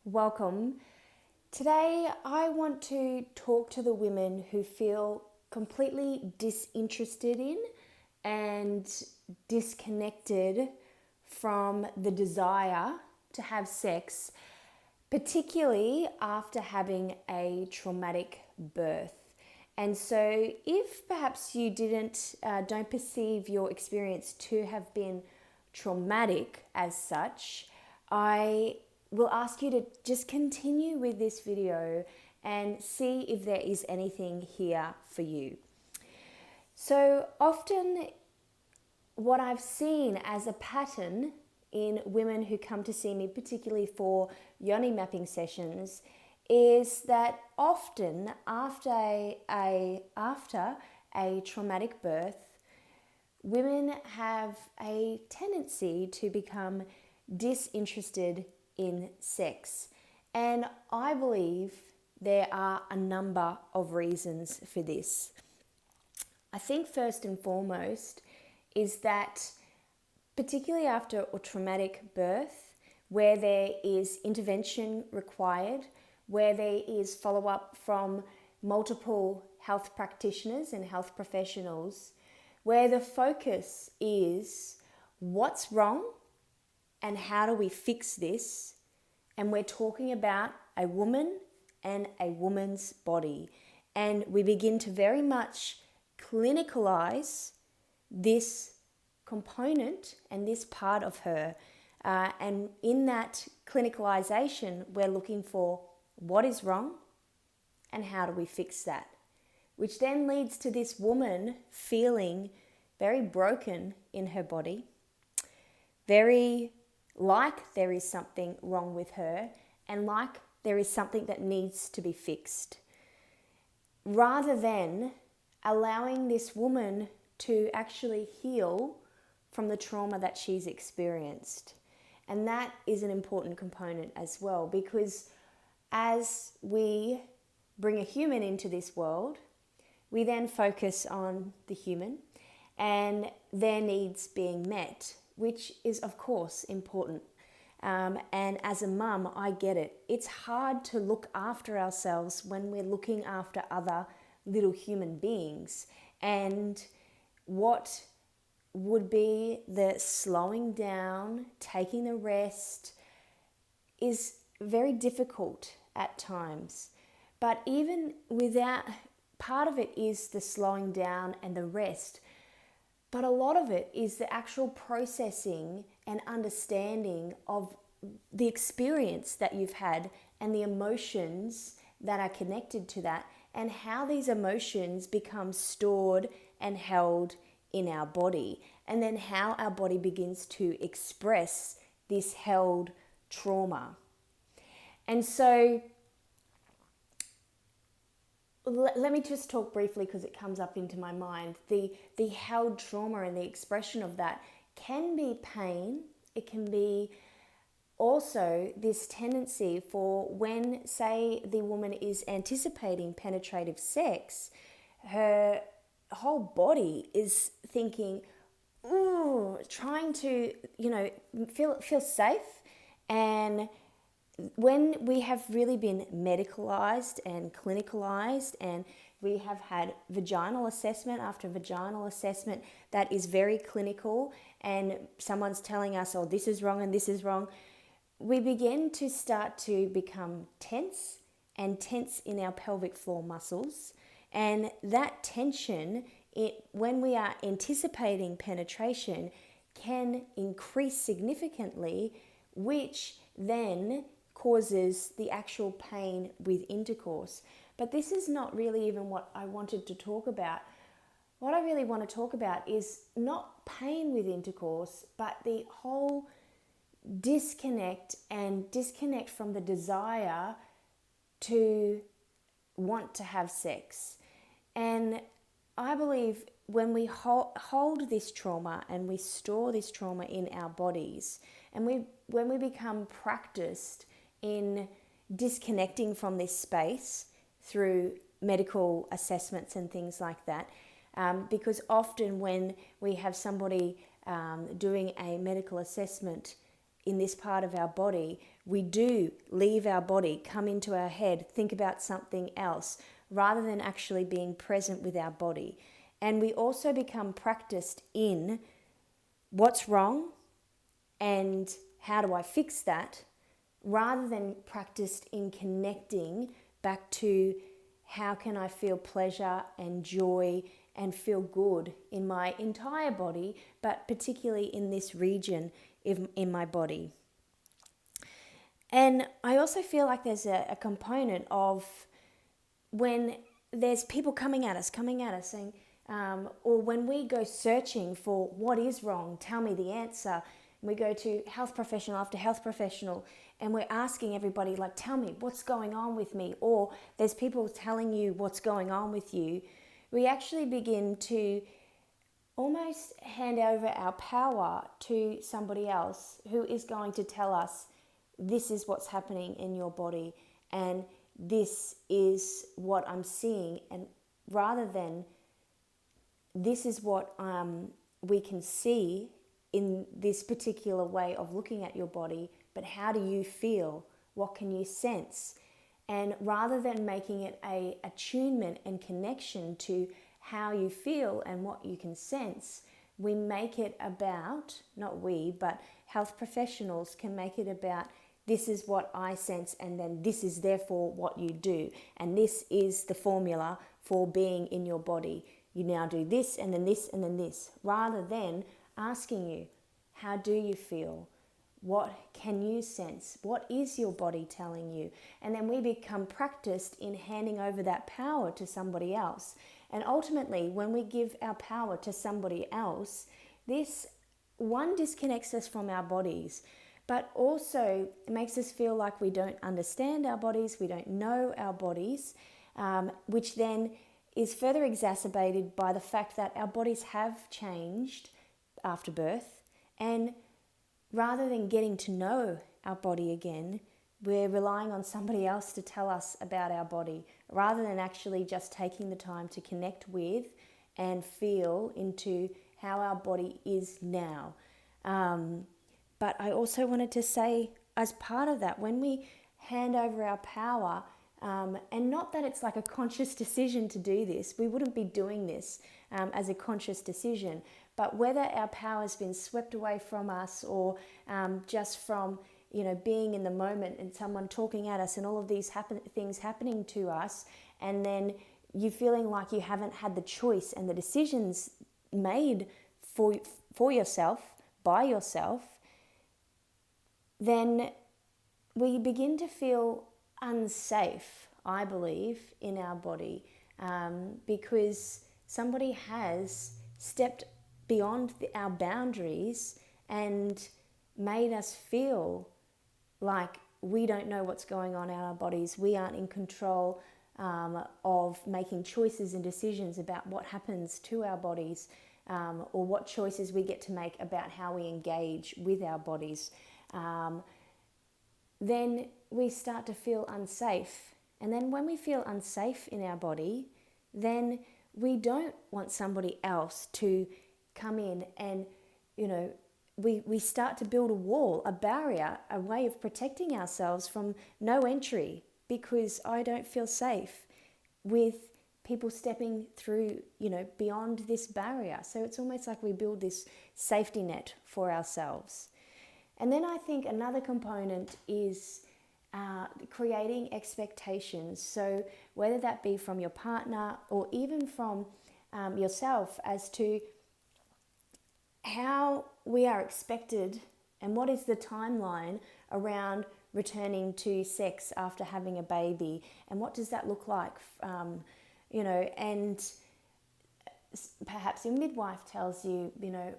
Welcome. Today, I want to talk to the women who feel completely disinterested in and disconnected from the desire to have sex, particularly after having a traumatic birth. And so, if perhaps you don't perceive your experience to have been traumatic as such, I will ask you to just continue with this video and see if there is anything here for you. So often, what I've seen as a pattern in women who come to see me, particularly for yoni mapping sessions, is that often after a traumatic birth, women have a tendency to become disinterested in sex. And I believe there are a number of reasons for this. I think first and foremost is that particularly after a traumatic birth, where there is intervention required, where there is follow-up from multiple health practitioners and health professionals, where the focus is what's wrong and how do we fix this, and we're talking about a woman and a woman's body, and we begin to very much clinicalize this component and this part of her. And in that clinicalization, we're looking for what is wrong and how do we fix that, which then leads to this woman feeling very broken in her body, very like there is something wrong with her, and like there is something that needs to be fixed, rather than allowing this woman to actually heal from the trauma that she's experienced. And that is an important component as well, because as we bring a human into this world, we then focus on the human and their needs being met, which is of course important. And as a mum, I get it. It's hard to look after ourselves when we're looking after other little human beings. And what would be the slowing down, taking the rest, is very difficult at times. But even without, part of it is the slowing down and the rest, but a lot of it is the actual processing and understanding of the experience that you've had and the emotions that are connected to that, and how these emotions become stored and held in our body, and then how our body begins to express this held trauma. And so let me just talk briefly, because it comes up into my mind. The held trauma and the expression of that can be pain. It can be also this tendency for when, say, the woman is anticipating penetrative sex, her whole body is thinking, ooh, trying to, feel safe. And when we have really been medicalized and clinicalized, and we have had vaginal assessment after vaginal assessment that is very clinical, and someone's telling us, oh, this is wrong and this is wrong, we begin to start to become tense in our pelvic floor muscles. And that tension, when we are anticipating penetration, can increase significantly, which then causes the actual pain with intercourse. But this is not really even what I wanted to talk about. What I really want to talk about is not pain with intercourse, but the whole disconnect from the desire to want to have sex. And I believe when we hold this trauma and we store this trauma in our bodies, and when we become practiced in disconnecting from this space through medical assessments and things like that, because often when we have somebody doing a medical assessment in this part of our body, we do leave our body, come into our head, think about something else, rather than actually being present with our body. And we also become practiced in what's wrong and how do I fix that, rather than practiced in connecting back to how can I feel pleasure and joy and feel good in my entire body, but particularly in this region in my body. And I also feel like there's a component of when there's people coming at us saying, or when we go searching for what is wrong, tell me the answer. We go to health professional after health professional and we're asking everybody, like, tell me what's going on with me, or there's people telling you what's going on with you. We actually begin to almost hand over our power to somebody else who is going to tell us, this is what's happening in your body and this is what I'm seeing, and rather than this is what we can see in this particular way of looking at your body, but how do you feel? What can you sense? And rather than making it a attunement and connection to how you feel and what you can sense, we make it about, not we, but health professionals can make it about, this is what I sense, and then this is therefore what you do. And this is the formula for being in your body. You now do this, and then this, and then this, rather than asking you, how do you feel? What can you sense? What is your body telling you? And then we become practiced in handing over that power to somebody else. And ultimately, when we give our power to somebody else, this one disconnects us from our bodies, but also makes us feel like we don't understand our bodies, we don't know our bodies, which then is further exacerbated by the fact that our bodies have changed after birth, and rather than getting to know our body again, we're relying on somebody else to tell us about our body, rather than actually just taking the time to connect with and feel into how our body is now. But I also wanted to say, as part of that, when we hand over our power, and not that it's like a conscious decision to do this, we wouldn't be doing this as a conscious decision, but whether our power has been swept away from us, or just from being in the moment and someone talking at us and all of these things happening to us, and then you feeling like you haven't had the choice and the decisions made for yourself, by yourself, then we begin to feel unsafe, I believe, in our body, because somebody has stepped beyond our boundaries and made us feel like we don't know what's going on in our bodies. We aren't in control of making choices and decisions about what happens to our bodies, or what choices we get to make about how we engage with our bodies. Then we start to feel unsafe. And then when we feel unsafe in our body, then we don't want somebody else to come in and, we start to build a wall, a barrier, a way of protecting ourselves from no entry, because I don't feel safe with people stepping through, beyond this barrier. So it's almost like we build this safety net for ourselves. And then I think another component is creating expectations. So whether that be from your partner or even from yourself, as to how we are expected and what is the timeline around returning to sex after having a baby, and what does that look like, and perhaps your midwife tells you,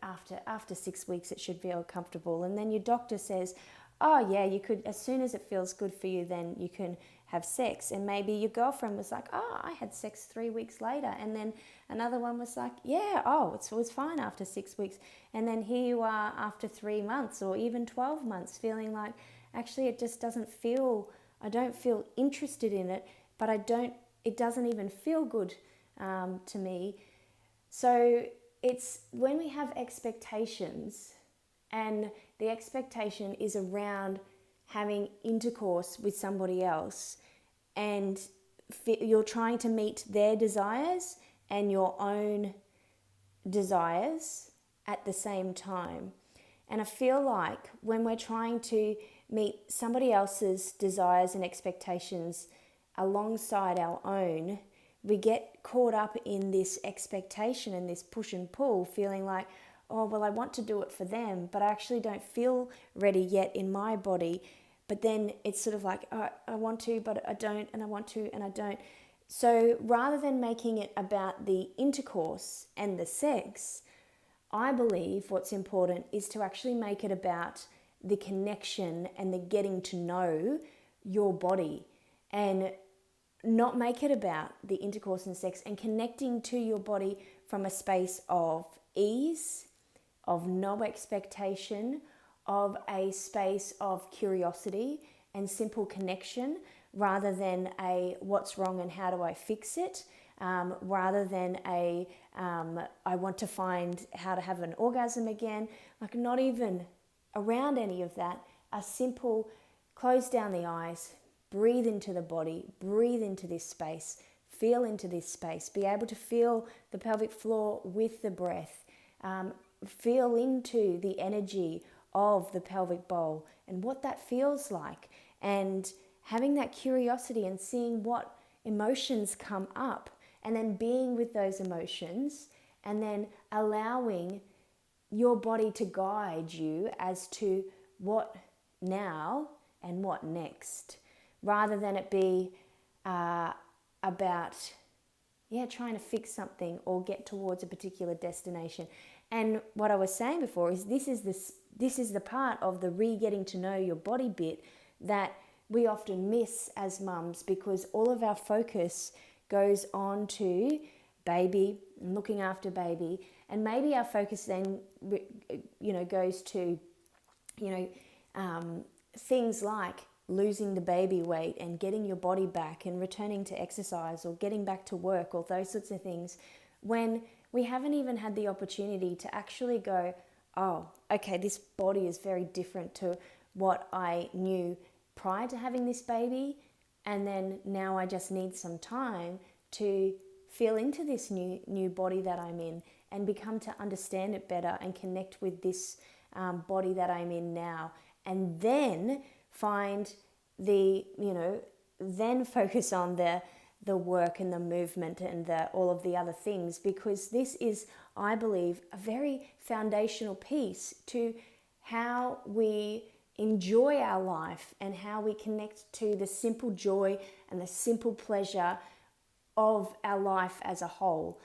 after 6 weeks it should feel comfortable, and then your doctor says, oh yeah, you could, as soon as it feels good for you, then you can have sex. And maybe your girlfriend was like, oh, I had sex 3 weeks later, and then another one was like, yeah, oh, it was fine after 6 weeks, and then here you are after 3 months or even 12 months feeling like, actually it just doesn't feel, I don't feel interested in it, but it doesn't even feel good to me. So it's when we have expectations, and the expectation is around having intercourse with somebody else and you're trying to meet their desires and your own desires at the same time. And I feel like when we're trying to meet somebody else's desires and expectations alongside our own, we get caught up in this expectation and this push and pull, feeling like, oh, well, I want to do it for them, but I actually don't feel ready yet in my body. But then it's sort of like, oh, I want to, but I don't, and I want to, and I don't. So rather than making it about the intercourse and the sex, I believe what's important is to actually make it about the connection and the getting to know your body, and not make it about the intercourse and sex, and connecting to your body from a space of ease, of no expectation, of a space of curiosity and simple connection, rather than a what's wrong and how do I fix it, rather than a I want to find how to have an orgasm again. Like, not even around any of that. A simple close down the eyes, breathe into the body, breathe into this space, feel into this space, be able to feel the pelvic floor with the breath, feel into the energy of the pelvic bowl and what that feels like, and having that curiosity and seeing what emotions come up, and then being with those emotions, and then allowing your body to guide you as to what now and what next, rather than it be about trying to fix something or get towards a particular destination. And what I was saying before is this is the part of the getting to know your body bit that we often miss as mums, because all of our focus goes on to baby and looking after baby, and maybe our focus then goes to things like losing the baby weight and getting your body back and returning to exercise or getting back to work, or those sorts of things, when we haven't even had the opportunity to actually go, oh, okay, this body is very different to what I knew prior to having this baby, and then now I just need some time to feel into this new body that I'm in and become to understand it better and connect with this body that I'm in now, and then find then focus on the work and the movement and all of the other things, because this is, I believe, a very foundational piece to how we enjoy our life and how we connect to the simple joy and the simple pleasure of our life as a whole.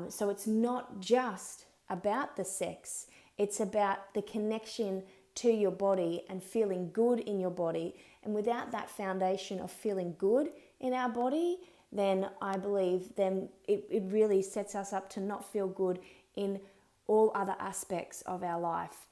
So it's not just about the sex, it's about the connection to your body and feeling good in your body. And without that foundation of feeling good in our body, then I believe then it really sets us up to not feel good in all other aspects of our life.